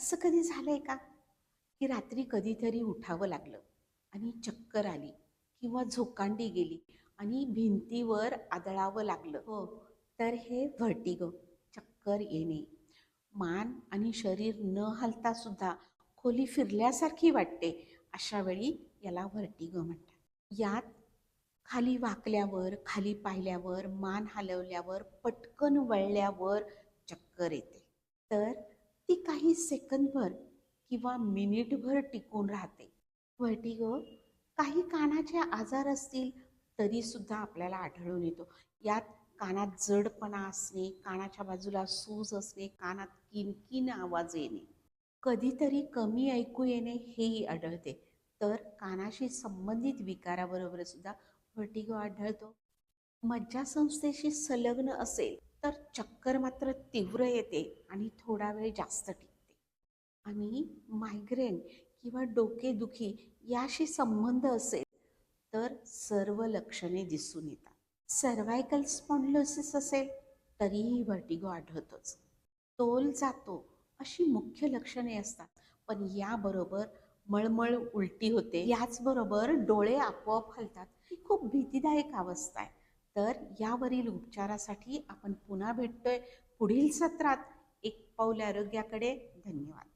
असं कधी झालंय का, की रात्री कधीतरी उठावं लागलं आणि चक्कर आली किंवा झोकांडी गेली आणि भिंतीवर आदळावं लागलं? हो, तर हे व्हर्टिगो, चक्कर येणे. मान आणि शरीर न हलता सुद्धा खोली फिरल्यासारखी वाटते. अशा वेळी याला व्हर्टिगो म्हणतात. यात खाली वाकल्यावर, खाली पाहिल्यावर, मान हलवल्यावर, पटकन वळल्यावर चक्कर येते. तर ती काही सेकंदभर किंवा मिनिटभर टिकून राहते. व्हर्टिगो काही कानाचे आजार असतील तरी सुद्धा आपल्याला आढळून येतो. यात कानात जडपणा असणे, कानाच्या बाजूला सूज असणे, कानात किणकिण आवाज येणे, कधीतरी कमी ऐकू येणे हेही आढळते. तर कानाशी संबंधित विकाराबरोबर सुद्धा व्हर्टिगो आढळतो. मज्जासंस्थेशी संलग्न असेल तर चक्कर मात्र तीव्र येते आणि थोडा वेळ जास्त टिकते. आणि मायग्रेन किंवा डोकेदुखी याशी संबंध असेल तर सर्व लक्षणे दिसून येतात. सर्व्हायकल स्पॉन्डिलोसिस असेल तरीही व्हर्टिगो आढळतोच. तोल जातो अशी मुख्य लक्षणे असतात, पण याबरोबर मळमळ उलटी होते, याचबरोबर डोळे आपोआप हलतात. ही खूप भीतीदायक अवस्था आहे. तर यावरील उपचारासाठी आपण पुन्हा भेटतोय पुढील सत्रात. एक पाऊल आरोग्याकडे. धन्यवाद.